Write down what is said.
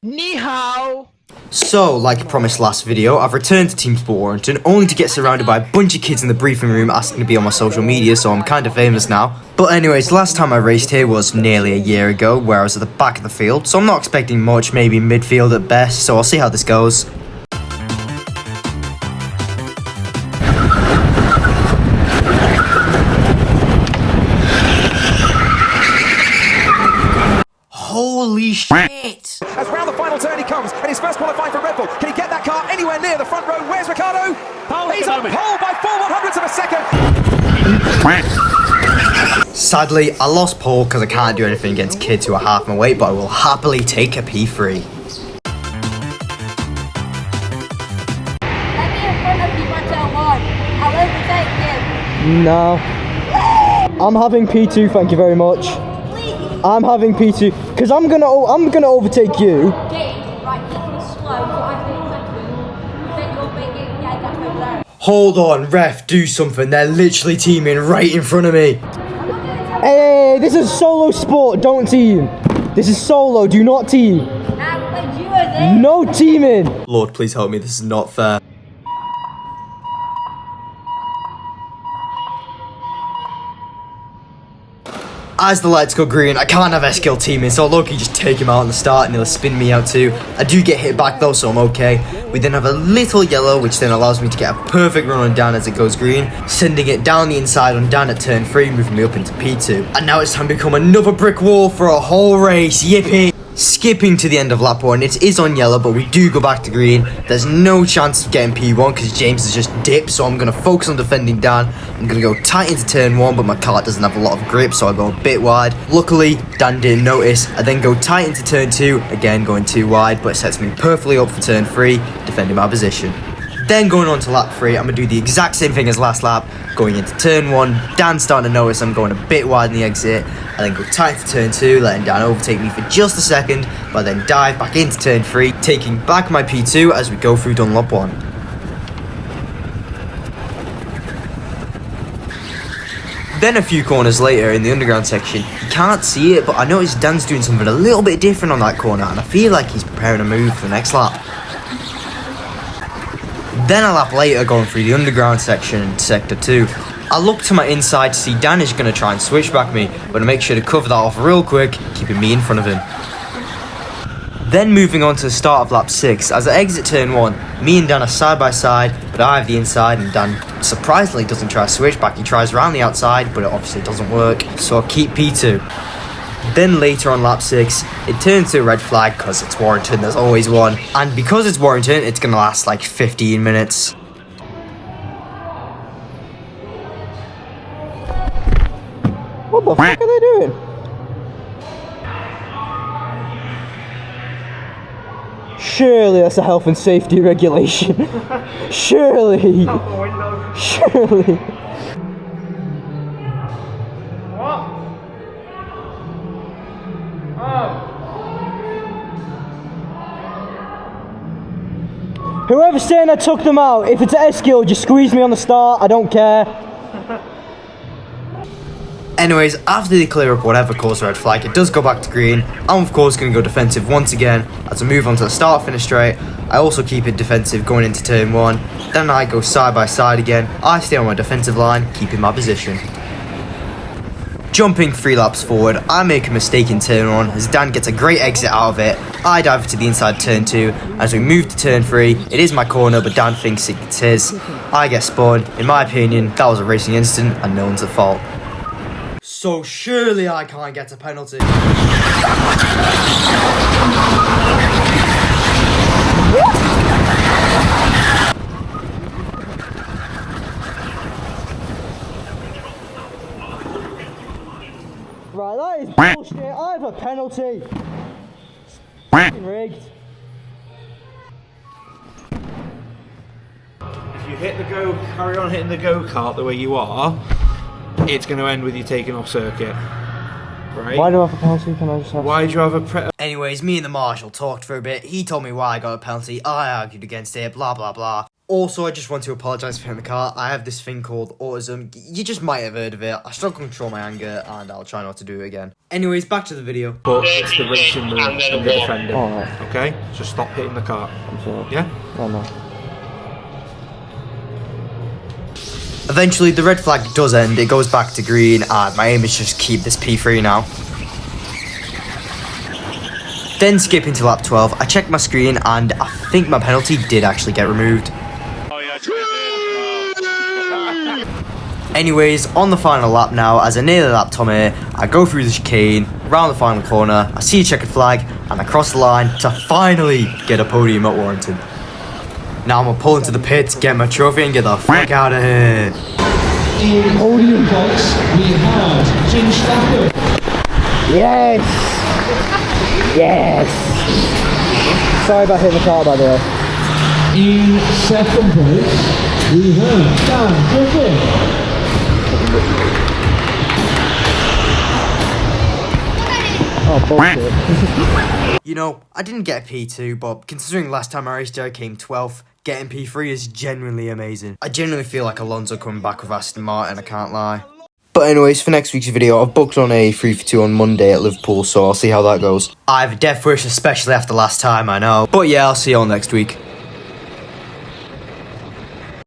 Ni hao! So, like promised last video, I've returned to TeamSport Warrington only to get surrounded by a bunch of kids in the briefing room asking to be on my social media, so I'm kind of famous now. But anyways, last time I raced here was nearly a year ago, where I was at the back of the field, so I'm not expecting much, maybe midfield at best, so I'll see how this goes. Holy shit! As round the final turn he comes, and his first qualifying for Red Bull. Can he get that car anywhere near the front row? Where's Ricardo? He's on pole by 4/100ths of a second. Sadly, I lost pole because I can't do anything against kids who are half my weight, but I will happily take a P3. Let me in front of you on turn one. I'll overtake you. No. I'm having P2, thank you very much. I'm having P2 because I'm gonna overtake you. James, right, keep it slow, so I'm going to then you'll make it, yeah, that's over there. Hold on, ref, do something. They're literally teaming right in front of me. Hey, this is solo sport, don't team. This is solo, do not team. No teaming. Lord, please help me, this is not fair. As the lights go green, I can't have S-Kill teaming, so Loki just take him out at the start and he'll spin me out too. I do get hit back though, so I'm okay. We then have a little yellow, which then allows me to get a perfect run on Dan as it goes green, sending it down the inside on Dan at turn 3, moving me up into P2. And now it's time to become another brick wall for a whole race, yippee! Skipping to the end of lap 1, it is on yellow, but we do go back to green. There's no chance of getting P1 because James has just dipped, so I'm going to focus on defending Dan. I'm going to go tight into turn 1, but my car doesn't have a lot of grip, so I go a bit wide. Luckily, Dan didn't notice. I then go tight into turn 2, again going too wide, but it sets me perfectly up for turn 3, defending my position. Then going on to lap 3, I'm going to do the exact same thing as last lap, going into turn 1, Dan's starting to notice I'm going a bit wide in the exit, I then go tight to turn 2, letting Dan overtake me for just a second, but then dive back into turn 3, taking back my P2 as we go through Dunlop 1. Then a few corners later in the underground section, you can't see it, but I noticed Dan's doing something a little bit different on that corner, and I feel like he's preparing a move for the next lap. Then a lap later, going through the underground section in sector 2, I look to my inside to see Dan is going to try and switch back me, but I make sure to cover that off real quick, keeping me in front of him. Then moving on to the start of lap 6, as I exit turn 1, me and Dan are side by side, but I have the inside and Dan surprisingly doesn't try to switch back, he tries around the outside, but it obviously doesn't work, so I'll keep P2. Then later on lap 6, it turns to a red flag because it's Warrington, there's always one. And because it's Warrington, it's going to last like 15 minutes. What the fuck are they doing? Surely that's a health and safety regulation. Surely. Surely. Whoever's saying I took them out, if it's an S-Kill, just squeeze me on the start, I don't care. Anyways, after they clear up whatever caused the red flag, it does go back to green. I'm of course going to go defensive once again as I move on to the start finish straight. I also keep it defensive going into turn 1. Then I go side by side again. I stay on my defensive line, keeping my position. Jumping 3 laps forward, I make a mistake in turn 1 as Dan gets a great exit out of it. I dive to the inside turn 2. As we move to turn 3, it is my corner, but Dan thinks it's his. I get spun. In my opinion, that was a racing incident and no one's at fault. So surely I can't get a penalty. Right, that is bullshit. I have a penalty. It's rigged. If you carry on hitting the go-kart the way you are, it's going to end with you taking off circuit. Right? Why do I have a penalty? Can I just have... Why do you have a Anyways, me and the marshal talked for a bit. He told me why I got a penalty. I argued against it, blah blah blah. Also, I just want to apologise for hitting the car. I have this thing called autism. You just might have heard of it. I struggle to control my anger, and I'll try not to do it again. Anyways, back to the video. But it's the racing move of the defender. Alright. Okay? So stop hitting the car. I'm sorry. Yeah? Oh no. Eventually, the red flag does end. It goes back to green, and my aim is just keep this P3 now. Then skip into lap 12. I checked my screen, and I think my penalty did actually get removed. Anyways, on the final lap now, as I nearly lap Tommy, I go through the chicane, round the final corner, I see a checkered flag, and I cross the line to finally get a podium at Warrington. Now I'm gonna pull into the pit, get my trophy, and get the fuck out of here. In podium box, we have TeamSport. Yes! Yes! Sorry about hitting the car, by the way. In second place, we have Dan Griffin. Oh, bullshit. You know, I didn't get a P2, but considering last time I raced here I came 12th, getting P3 is genuinely amazing. I genuinely feel like Alonso coming back with Aston Martin, I can't lie. But anyways, for next week's video, I've booked on a 3 for 2 on Monday at Liverpool, so I'll see how that goes. I have a death wish, especially after last time, I know. But yeah, I'll see you all next week.